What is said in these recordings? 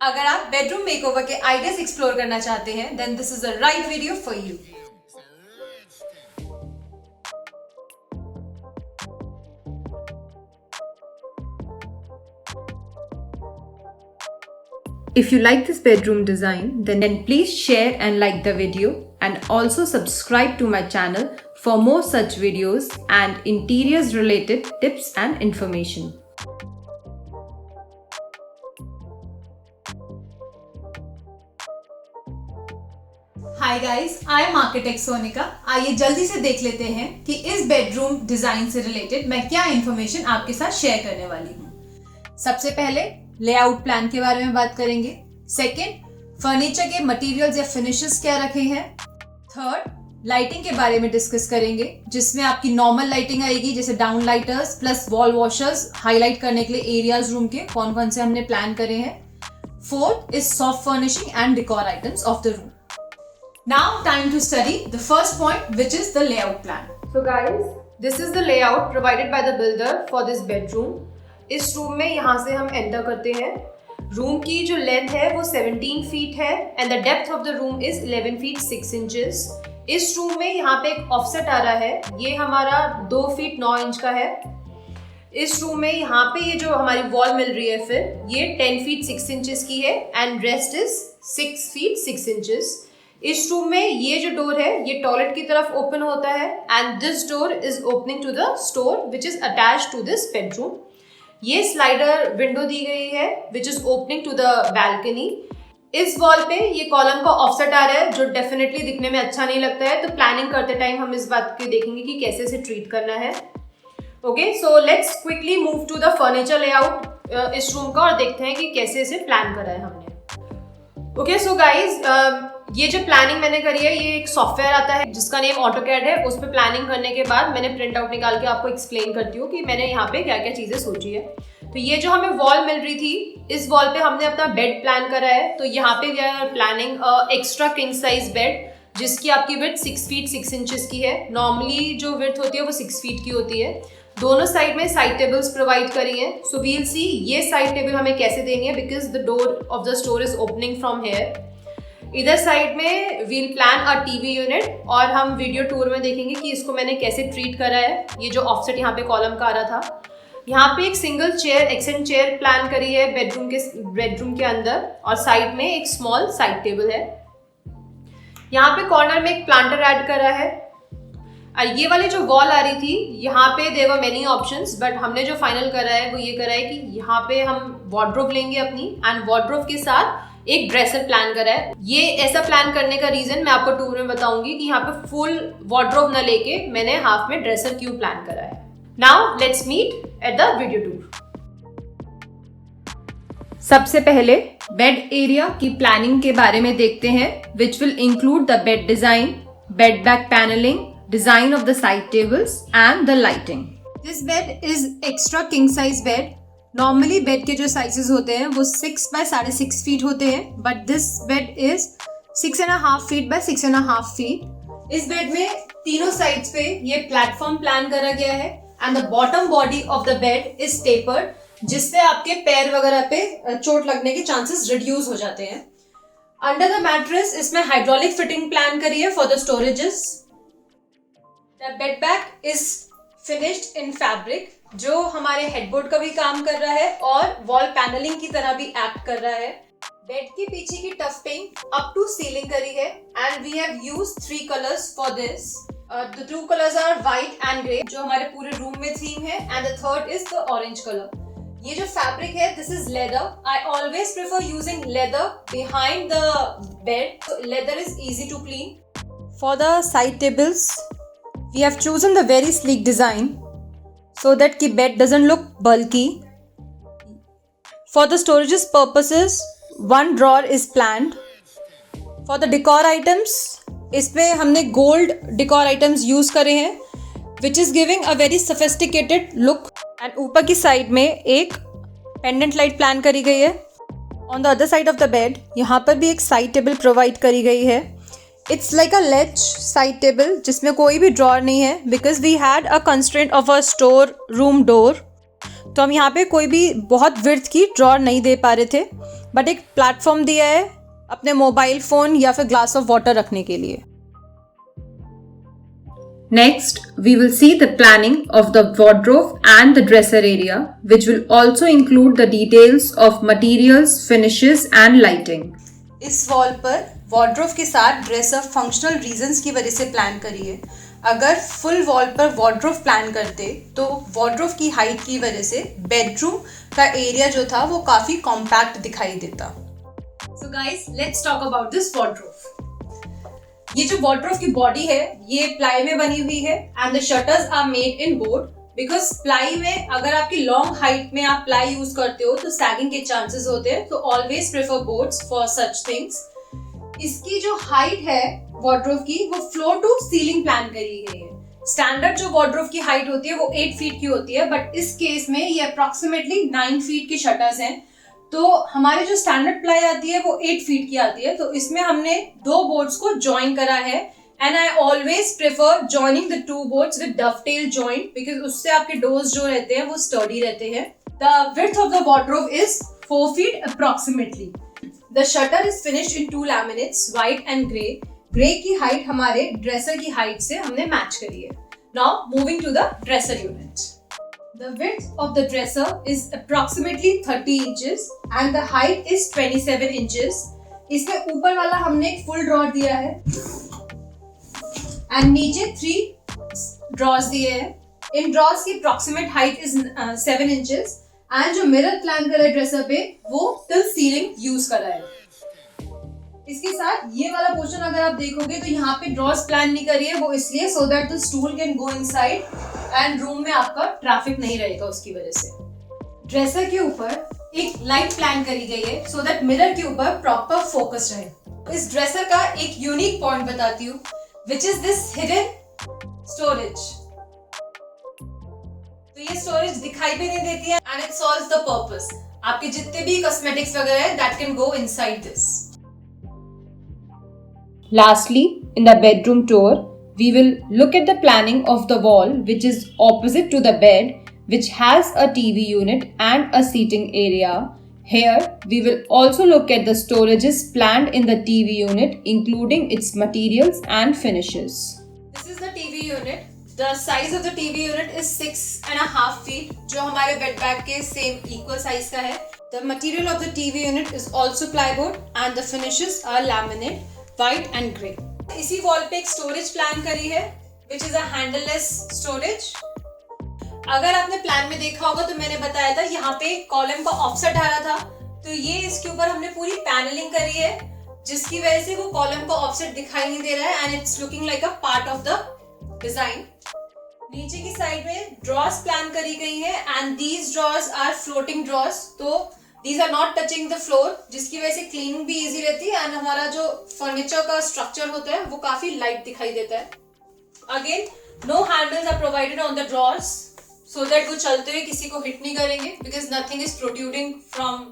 अगर आप bedroom makeover के आइडियाज एक्सप्लोर करना चाहते हैं then this is the right video for you. If you like this bedroom design, then please share and like the video and also subscribe to my channel for more such videos and interiors related tips and information. Hi guys, I am architect Sonika. आइए जल्दी से देख लेते हैं कि इस bedroom design से related मैं क्या इन्फॉर्मेशन आपके साथ शेयर करने वाली हूँ। सबसे पहले लेआउट प्लान के बारे में बात करेंगे। सेकंड, फर्नीचर के मटेरियल्स या फिनिशेस क्या रखे हैं। थर्ड, लाइटिंग के बारे में डिस्कस करेंगे, जिसमें आपकी नॉर्मल लाइटिंग आएगी जैसे down lighters plus wall washers highlight करने के लिए एरियाज रूम के कौन कौन से हमने प्लान करे हैं। Fourth is soft furnishing and decor items of the room. Now time to study the first point, which is the layout plan. So guys, this is the layout provided by the builder for this bedroom. इस room में यहाँ से हम enter करते हैं। Room की जो length है वो 17 फीट है and the depth of the room is 11 feet 6 inches. इस रूम में यहाँ पे एक ऑफसेट आ रहा है, ये हमारा 2 फीट 9 इंच का है। इस रूम में यहाँ पे ये जो हमारी वॉल मिल रही है फिर ये 10 फीट 6 इंचेस की है and rest is 6 feet 6 inches. इस रूम में ये जो डोर है ये टॉयलेट की तरफ ओपन होता है and this door is opening to the store which is attached to this bedroom. ये स्लाइडर विंडो दी गई है which is opening to the balcony. इस वॉल पे ये कॉलम का ऑफसेट आ रहा है जो डेफिनेटली दिखने में अच्छा नहीं लगता है, तो प्लानिंग करते टाइम हम इस बात के देखेंगे कि कैसे इसे ट्रीट करना है। Okay, so let's quickly move to the furniture layout इस रूम का और देखते हैं कि कैसे इसे प्लान करा है हमने। ओके सो गाइज, ये जो प्लानिंग मैंने करी है ये एक सॉफ्टवेयर आता है जिसका नेम ऑटोकैड है। उस पर प्लानिंग करने के बाद मैंने प्रिंट आउट निकाल के आपको एक्सप्लेन करती हूँ कि मैंने यहाँ पे क्या क्या चीज़ें सोची है। तो ये जो हमें वॉल मिल रही थी, इस वॉल पे हमने अपना बेड प्लान करा है। तो यहाँ पे we are planning extra king size bed जिसकी आपकी विड्थ 6 फीट 6 इंचेस की है। नॉर्मली जो विड्थ होती है वो 6 फीट की होती है। दोनों साइड में साइड टेबल्स प्रोवाइड करी हैं। सो वील सी ये साइड टेबल हमें कैसे देनी है because the door of the store is opening from here. इधर साइड में we'll plan a TV unit और हम वीडियो टूर में देखेंगे कि इसको मैंने कैसे ट्रीट करा है। ये जो ऑफसेट यहाँ पे कॉलम का आ रहा था, यहाँ पे एक single chair accent chair plan करी है बेडरूम के अंदर और साइड में एक स्मॉल साइड टेबल है। यहाँ पे कॉर्नर में एक प्लांटर ऐड करा है। और ये वाली जो वॉल आ रही थी यहाँ पे there were many options, but हमने जो फाइनल करा है वो ये करा है कि यहाँ पे हम वार्डरोब लेंगे अपनी एंड वार्डरोब के साथ एक ड्रेसर प्लान करा है। ये ऐसा प्लान करने का रीजन मैं आपको टूर में बताऊंगी कि यहाँ पे फुल वार्डरोब न लेके मैंने हाफ में ड्रेसर क्यों प्लान करा है। Now let's meet at the video tour. सबसे पहले बेड एरिया की प्लानिंग के बारे में देखते हैं, which will include the bed design, bed back panelling, design of the side tables and the lighting. This bed is extra king size bed. Normally bed के जो sizes होते हैं वो 6 by 6.5 feet होते हैं, but this bed is 6.5 feet by 6.5 feet. इस bed में तीनों साइड्स पे ये प्लेटफॉर्म प्लान करा गया है and the bottom body of the bed is tapered, जिससे आपके पैर वगैरह पे चोट लगने के चांसेस रिड्यूस हो जाते हैं। अंडर द मैट्रेस इसमें हाइड्रोलिक फिटिंग प्लान करी है for the storages. The bed back is finished in fabric, जो हमारे हेडबोर्ड का भी काम कर रहा है और वॉल पैनलिंग की तरह भी एक्ट कर रहा है। बेड के पीछे की टफ्टिंग अप टू सीलिंग करी है and we have used 3 colours for this. The 2 colours are white and grey जो हमारे पूरे रूम में थीम है and the third is the orange colour. ये जो फैब्रिक है this is leather. I always prefer using leather behind the bed. Leather is easy to clean. For the side tables we have chosen the very sleek design so that the bed doesn't look bulky. For the storages purposes, one drawer is planned. For the decor items, इसमें हमने gold decor items use करे हैं, which is giving a very sophisticated look. And ऊपर की side में एक pendant light plan करी गई है. On the other side of the bed, यहाँ पर भी एक side table provide करी गई है. It's like a ledge side table जिसमें कोई भी ड्रॉर नहीं है because we had a constraint of a store room door तो हम यहाँ पे कोई भी बहुत विड्थ की ड्रॉर नहीं दे पा रहे थे, बट एक प्लेटफॉर्म दिया है अपने मोबाइल फ़ोन या फिर ग्लास ऑफ वाटर रखने के लिए। Next, we will see the planning of the wardrobe and the dresser area, which will also include the details of materials, finishes and lighting. इस वॉल पर वार्डरोब के साथ dresser functional reasons की वजह से प्लान करी है। अगर फुल वॉल पर वार्डरोब प्लान करते तो वार्डरोब की हाइट की वजह से बेडरूम का एरिया जो था वो काफ़ी कॉम्पैक्ट दिखाई देता। So guys, let's talk about this wardrobe. ये जो वार्डरोब की बॉडी है ये प्लाई में बनी हुई है and the shutters are made in board, because ply में अगर आपकी लॉन्ग हाइट में आप प्लाई यूज करते हो तो सैगिंग के चांसेस होते हैं, तो always prefer boards for such things. इसकी जो हाइट है वार्डरोब की वो फ्लोर टू सीलिंग प्लान करी गई है। स्टैंडर्ड जो वार्डरोब की हाइट होती है वो 8 फीट की होती है, बट इस केस में ये अप्रोक्सीमेटली 9 फीट के शटर्स हैं। तो हमारी जो स्टैंडर्ड प्लाई आती है वो 8 फीट की आती है, तो इसमें हमने 2 बोर्ड्स को ज्वाइन करा है and I always prefer joining the 2 boards with dovetail joint, because उससे आपके डोर्स जो रहते हैं वो स्टर्डी रहते हैं। The width of the wardrobe is 4 feet approximately. The shutter is finished in 2 laminates, white and grey. Grey की height हमारे ड्रेसर की हाइट से हमने मैच करी है। Now moving to the dresser unit. The width of the dresser is approximately 30 inches and the height is 27 inches. इसमें ऊपर वाला हमने एक फुल ड्रॉर दिया है and नीचे 3 ड्रॉर्स दिए हैं। इन ड्रॉर्स की approximate height is 7 inches and जो मिरर प्लान करा है ड्रेसर पे वो till ceiling यूज करा है। इसके साथ ये वाला पोर्शन अगर आप देखोगे तो यहाँ पे ड्रॉर्स प्लान नहीं करी है, वो इसलिए so that the stool can go inside and room में आपका ट्रैफिक नहीं रहेगा उसकी वजह से। ड्रेसर के ऊपर एक लाइट प्लान करी गई है सो दैट मिरर के ऊपर प्रॉपर फोकस रहे। इस ड्रेसर का एक यूनिक पॉइंट बताती हूँ, which is this hidden storage. तो ये स्टोरेज दिखाई भी नहीं देती है and it solves the purpose. आपके जितने भी कॉस्मेटिक्स वगैरह है that can go inside this. Lastly, in the bedroom tour, we will look at the planning of the wall which is opposite to the bed, which has a TV unit and a seating area. Here, we will also look at the storages planned in the TV unit, including its materials and finishes. This is the TV unit. The size of the TV unit is 6.5 feet, जो हमारे bed bag के same equal size का है. The material of the TV unit is also plywood and the finishes are laminate, white and grey. इसी wall पे एक storage plan करी है which is a handleless storage. अगर आपने प्लान में देखा होगा तो मैंने बताया था यहाँ पे कॉलम का ऑफसेट डाला था, तो ये इसके ऊपर हमने पूरी पैनलिंग करी है जिसकी वजह से वो कॉलम का ऑफसेट दिखाई नहीं दे रहा है and it's looking like a part of the design. नीचे की साइड में ड्रॉर्स प्लान करी गई है and these drawers are floating drawers, तो These are not touching the floor, जिसकी वजह से क्लीनिंग भी इजी रहती है एंड हमारा जो फर्नीचर का स्ट्रक्चर होता है वो काफी लाइट दिखाई देता है। Again no handles are provided on the drawers so that वो चलते हुए किसी को हिट नहीं करेंगे, because nothing is protruding from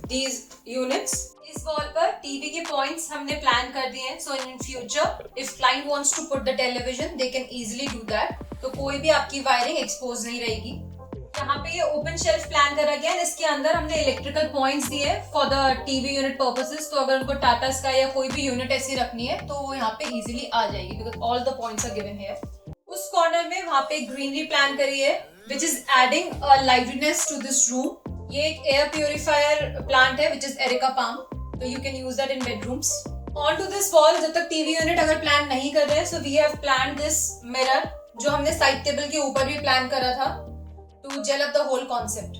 these units. इस वॉल पर टीवी के पॉइंट्स हमने प्लान कर दिए हैं, so in future if client wants to put the television they can easily do that, तो कोई भी आपकी वायरिंग एक्सपोज नहीं रहेगी। यहाँ पे ये ओपन शेल्फ प्लान करा गया है, इसके अंदर हमने इलेक्ट्रिकल पॉइंट्स दिए for the TV unit purposes, तो अगर उनको टाटा स्काई या कोई भी यूनिट ऐसी रखनी है तो वो यहाँ पे इजीली आ जाएगी because all the points are given here. उस कॉर्नर में वहाँ पे ग्रीनरी प्लान करी है which is adding a liveliness to this room. ये एक एयर प्यूरिफायर प्लांट है which is areca palm, so you can use that in bedrooms. On to this wall जब तक टीवी यूनिट अगर प्लान नहीं कर रहे, so we have plan this mirror जो हमने साइड टेबल के ऊपर भी प्लान करा था to gel up the whole concept.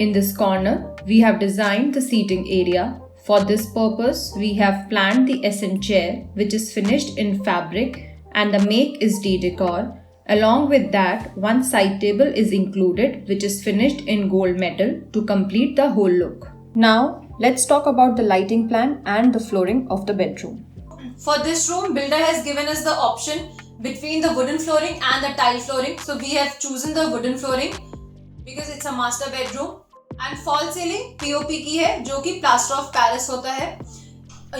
In this corner, we have designed the seating area. For this purpose, we have planned the Essen chair, which is finished in fabric, and the make is D-Decor. Along with that, one side table is included, which is finished in gold metal to complete the whole look. Now, let's talk about the lighting plan and the flooring of the bedroom. For this room, builder has given us the option between the wooden flooring and the tile flooring. So we have chosen the wooden flooring because it's a master bedroom, and fall ceiling POP की है जो कि plaster of Paris होता है।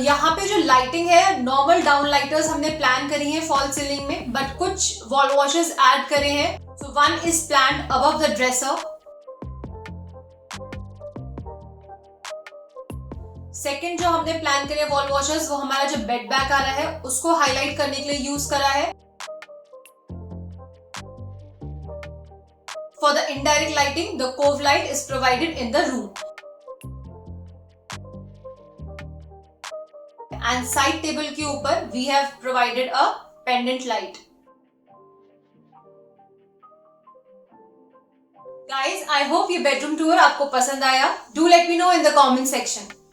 यहाँ पे जो lighting है नॉर्मल डाउन लाइटर्स हमने प्लान करी है फॉल सीलिंग में, बट कुछ वॉल वॉशेस ऐड करे हैं। So one is planned above the dresser second जो हमने प्लान करे वॉल वॉशर्स, वो हमारा जो बेड बैक आ रहा है उसको हाईलाइट करने के लिए यूज करा है। For the indirect lighting, the cove light is provided in the room. And side table के ऊपर we have provided a pendant light. Guys, I hope ये bedroom tour आपको पसंद आया. Do let me know in the comment section.